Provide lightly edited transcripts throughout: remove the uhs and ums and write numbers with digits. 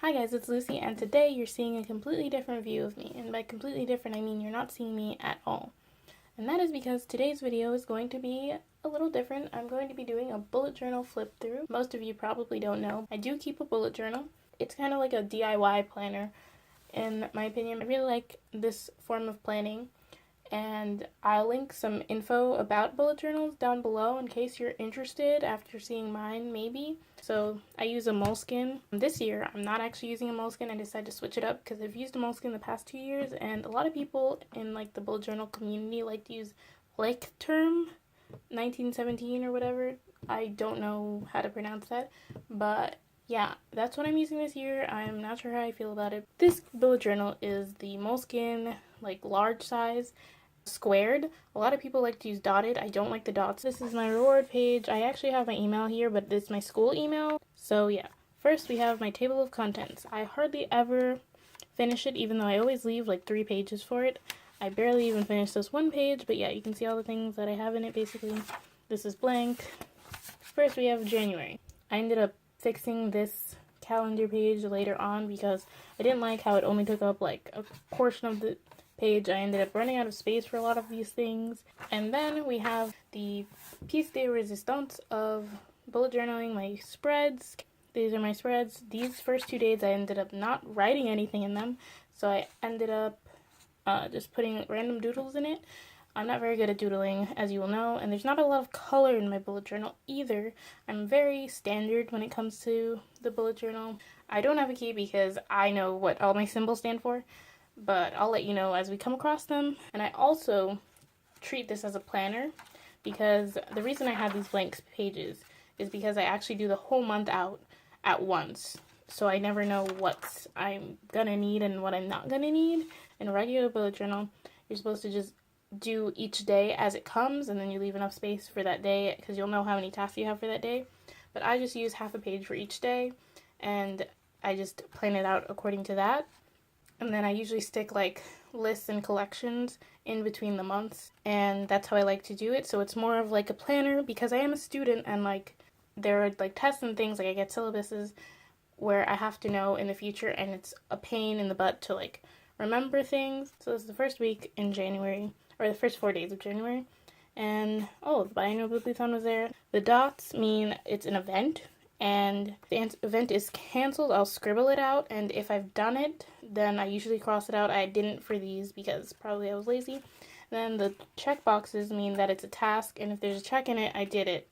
Hi guys, it's Lucy, and today you're seeing a completely different view of me, and by completely different I mean you're not seeing me at all. And that is because today's video is going to be a little different. I'm going to be doing a bullet journal flip through. Most of you probably don't know, I do keep a bullet journal. It's kind of like a DIY planner in my opinion. I really like this form of planning, and I'll link some info about bullet journals down below in case you're interested after seeing mine maybe. So I use a moleskin. This year I'm not actually using a moleskin. I decided to switch it up because I've used a moleskin the past 2 years, and a lot of people in like the bullet journal community like to use Flipthrough 1917 or whatever. I don't know how to pronounce that, but yeah, that's what I'm using this year. I'm not sure how I feel about it. This bullet journal is the moleskin, like large size, squared. A lot of people like to use dotted. I don't like the dots. This is my reward page. I actually have my email here, but it's my school email. So yeah. First we have my table of contents. I hardly ever finish it, even though I always leave like 3 pages for it. I barely even finished this 1 page, but yeah, you can see all the things that I have in it basically. This is blank. First we have January. I ended up fixing this calendar page later on because I didn't like how it only took up like a portion of the page. I ended up running out of space for a lot of these things. And then we have the piece de resistance of bullet journaling, my spreads. These are my spreads. These first 2 days I ended up not writing anything in them, so I ended up just putting random doodles in it. I'm not very good at doodling, as you will know, and there's not a lot of color in my bullet journal either. I'm very standard when it comes to the bullet journal. I don't have a key because I know what all my symbols stand for, but I'll let you know as we come across them. And I also treat this as a planner because the reason I have these blank pages is because I actually do the whole month out at once. So I never know what I'm gonna need and what I'm not gonna need. In a regular bullet journal, you're supposed to just do each day as it comes, and then you leave enough space for that day because you'll know how many tasks you have for that day. But I just use half a page for each day, and I just plan it out according to that. And then I usually stick like lists and collections in between the months, and that's how I like to do it. So it's more of like a planner because I am a student, and like there are like tests and things, like I get syllabuses where I have to know in the future, and it's a pain in the butt to like remember things. So this is the first week in January, or the first 4 days of January. And oh, the biannual bibliothon was there. The dots mean it's an event, and the event is canceled. I'll scribble it out, and if I've done it, then I usually cross it out. I didn't for these because probably I was lazy. Then the check boxes mean that it's a task, and if there's a check in it, I did it.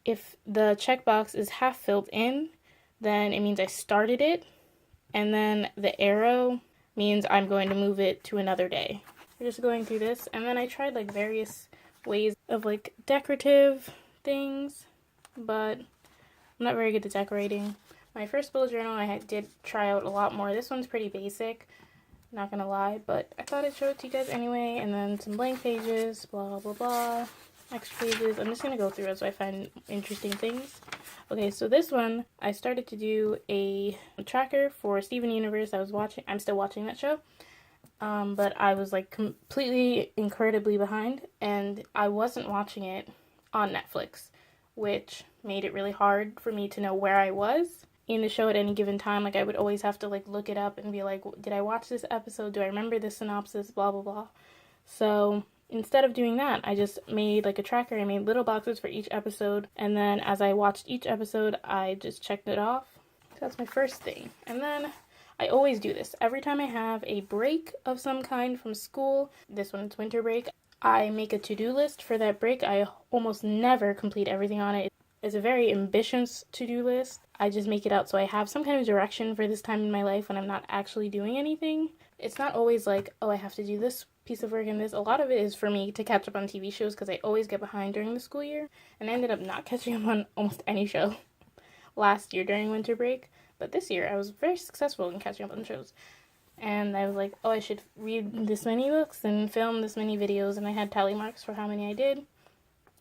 If the checkbox is half filled in, then it means I started it, and then the arrow means I'm going to move it to another day. We're just going through this, and then I tried like various ways of like decorative things, but I'm not very good at decorating. My first bullet journal I did try out a lot more. This one's pretty basic, not gonna lie, but I thought I'd show it to you guys anyway. And then some blank pages, blah blah blah, extra pages. I'm just gonna go through it so I find interesting things. Okay, so this one, I started to do a tracker for Steven Universe. I'm still watching that show. But I was like completely incredibly behind, and I wasn't watching it on Netflix, which made it really hard for me to know where I was in the show at any given time. Like I would always have to like look it up and be like, did I watch this episode? Do I remember the synopsis? Blah blah blah. So instead of doing that, I just made like a tracker. I made little boxes for each episode, and then as I watched each episode, I just checked it off. So that's my first thing. And then I always do this. Every time I have a break of some kind from school, this one's winter break, I make a to-do list for that break. I almost never complete everything on it. It's a very ambitious to-do list. I just make it out so I have some kind of direction for this time in my life when I'm not actually doing anything. It's not always like, oh, I have to do this piece of work and this. A lot of it is for me to catch up on TV shows because I always get behind during the school year, and I ended up not catching up on almost any show last year during winter break. But this year, I was very successful in catching up on shows. And I was like, oh, I should read this many books and film this many videos. And I had tally marks for how many I did.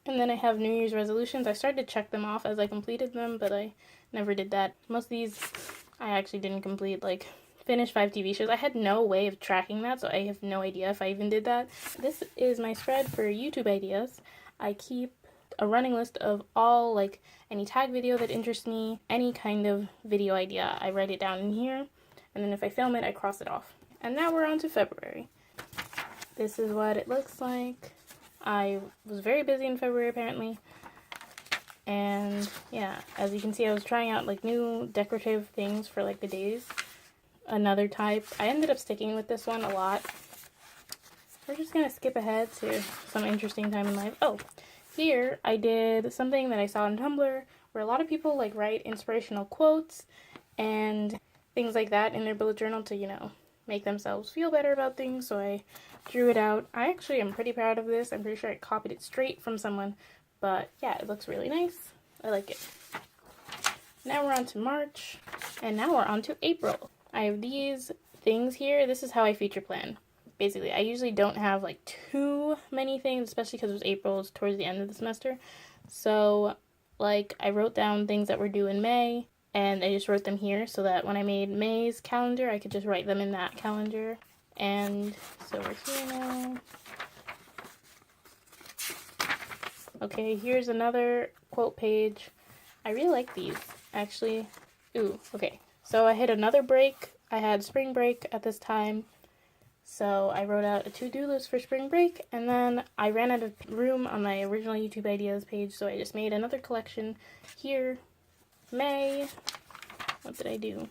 And then I have New Year's resolutions. I started to check them off as I completed them, but I never did that. Most of these, I actually didn't complete. Like, finish 5 TV shows. I had no way of tracking that, so I have no idea if I even did that. This is my spread for YouTube ideas. I keep a running list of all, like, any tag video that interests me, any kind of video idea. I write it down in here. and then if I film it, I cross it off. And now we're on to February. This is what it looks like. I was very busy in February apparently. And yeah, as you can see, I was trying out like new decorative things for like the days. Another type. I ended up sticking with this one a lot. We're just gonna skip ahead to some interesting time in life. Oh, here I did something that I saw on Tumblr where a lot of people like write inspirational quotes and things like that in their bullet journal to, you know, make themselves feel better about things. So I drew it out. I actually am pretty proud of this. I'm pretty sure I copied it straight from someone, but yeah, it looks really nice. I like it. Now we're on to March, and now we're on to April. I have these things here. This is how I future plan. Basically, I usually don't have like too many things, especially because it was April, it's towards the end of the semester. So like I wrote down things that were due in May, and I just wrote them here so that when I made May's calendar, I could just write them in that calendar. And so we're here now. Okay, here's another quote page. I really like these, actually. Ooh, okay. So I hit another break. I had spring break at this time. So I wrote out a to-do list for spring break, and then I ran out of room on my original YouTube ideas page, so I just made another collection here. May. What did I do?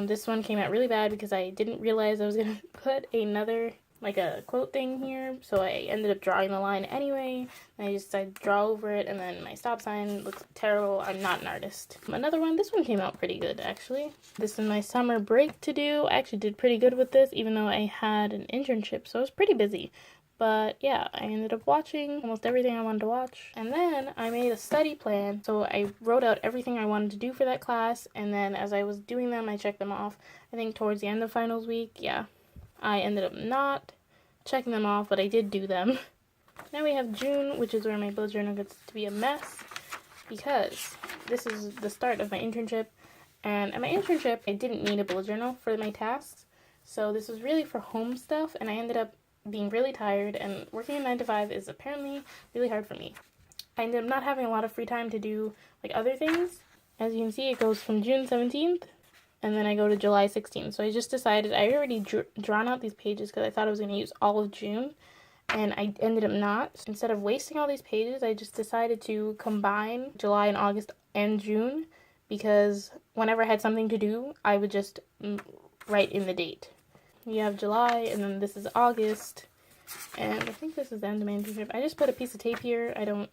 This one came out really bad because I didn't realize I was going to put another, like a quote thing here, so I ended up drawing the line anyway, and I just decided to draw over it, and then my stop sign looks terrible. I'm not an artist. Another one, this one came out pretty good, actually. This is my summer break to do. I actually did pretty good with this, even though I had an internship, so I was pretty busy. But yeah, I ended up watching almost everything I wanted to watch. And then I made a study plan. So I wrote out everything I wanted to do for that class. And then as I was doing them, I checked them off. I think towards the end of finals week, yeah. I ended up not checking them off, but I did do them. Now we have June, which is where my bullet journal gets to be a mess. Because this is the start of my internship. And at my internship, I didn't need a bullet journal for my tasks. So this was really for home stuff. And I ended up being really tired, and working a 9 to 5 is apparently really hard for me. I ended up not having a lot of free time to do like other things. As you can see, it goes from June 17th and then I go to July 16th. So I just decided, I already drawn out these pages because I thought I was going to use all of June, and I ended up not. Instead of wasting all these pages, I just decided to combine July and August and June, because whenever I had something to do, I would just write in the date. You have July, and then this is August, and I think this is the end of my internship. I just put a piece of tape here. I don't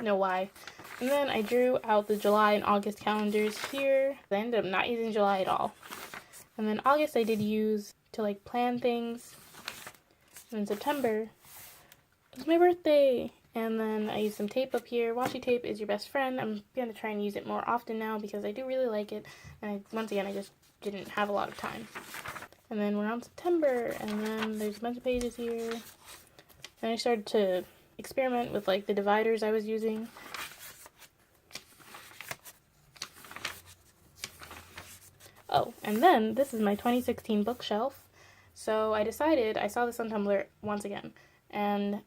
know why. And then I drew out the July and August calendars here. I ended up not using July at all. And then August I did use to like plan things. And in September, it was my birthday. And then I used some tape up here. Washi tape is your best friend. I'm going to try and use it more often now because I do really like it. And once again, I just didn't have a lot of time. And then we're on September, and then there's a bunch of pages here. Then I started to experiment with like the dividers I was using. Oh, and then this is my 2016 bookshelf. So I decided, I saw this on Tumblr once again, and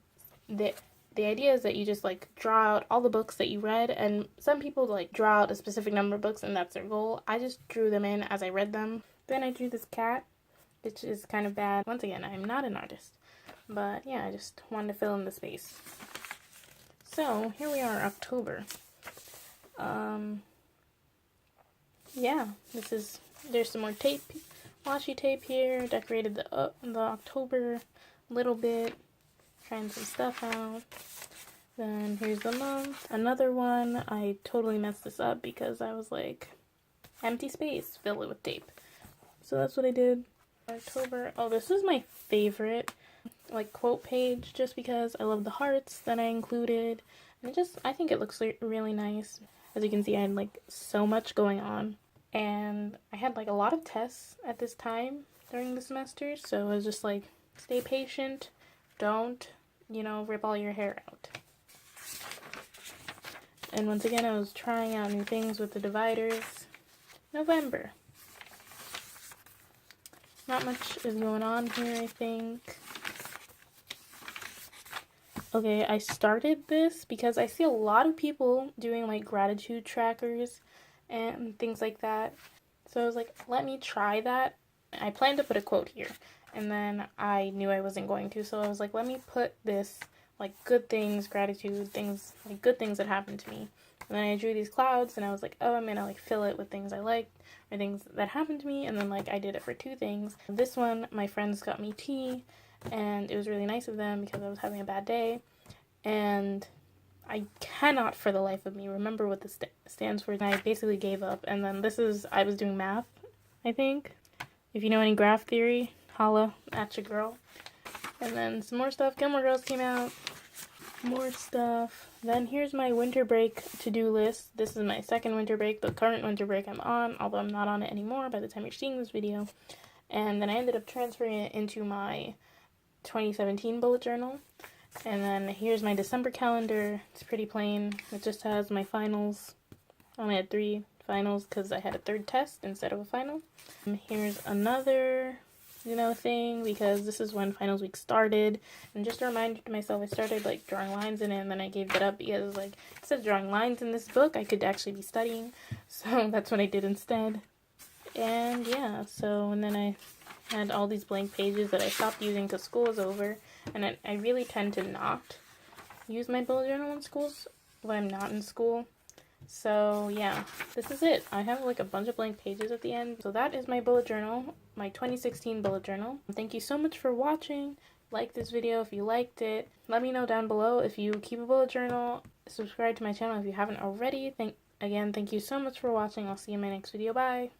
the idea is that you just like draw out all the books that you read, and some people like draw out a specific number of books and that's their goal. I just drew them in as I read them. Then I drew this cat, which is kind of bad. Once again, I'm not an artist, but yeah, I just wanted to fill in the space. So here we are, October. Yeah, there's some more tape, washi tape here. Decorated the October a little bit, trying some stuff out. Then here's the month. Another one. I totally messed this up because I was like, empty space, fill it with tape. So that's what I did. October. Oh, this is my favorite like quote page just because I love the hearts that I included, and I think it looks really nice. As you can see, I had like so much going on, and I had like a lot of tests at this time during the semester, so I was just like, stay patient, don't, you know, rip all your hair out. And once again, I was trying out new things with the dividers. November. Not much is going on here, I think. Okay, I started this because I see a lot of people doing like gratitude trackers and things like that. So I was like, let me try that. I planned to put a quote here, and then I knew I wasn't going to, so I was like, let me put this, like, good things, gratitude, things, like, good things that happened to me. And then I drew these clouds, and I was like, oh, I'm gonna, like, fill it with things I liked, or things that happened to me, and then, like, I did it for 2 things. This one, my friends got me tea, and it was really nice of them because I was having a bad day, and I cannot for the life of me remember what this stands for, and I basically gave up. And then this is, I was doing math, I think. If you know any graph theory, holla at your girl. And then some more stuff. Gilmore Girls came out. More stuff. Then here's my winter break to-do list. This is my second winter break, the current winter break I'm on, although I'm not on it anymore by the time you're seeing this video. And then I ended up transferring it into my 2017 bullet journal. And then here's my December calendar. It's pretty plain. It just has my finals. I only had 3 finals because I had a 3rd test instead of a final. And here's another, thing, because this is when finals week started. And just a reminder to myself, I started, like, drawing lines in it, and then I gave that up because, like, instead of drawing lines in this book, I could actually be studying. So that's what I did instead. And yeah, and then I had all these blank pages that I stopped using because school was over. And I really tend to not use my bullet journal in schools when I'm not in school. So yeah, this is it. I have like a bunch of blank pages at the end. So that is my bullet journal, my 2016 bullet journal. Thank you so much for watching. Like this video if you liked it. Let me know down below if you keep a bullet journal. Subscribe to my channel if you haven't already. Thank you so much for watching. I'll see you in my next video. Bye!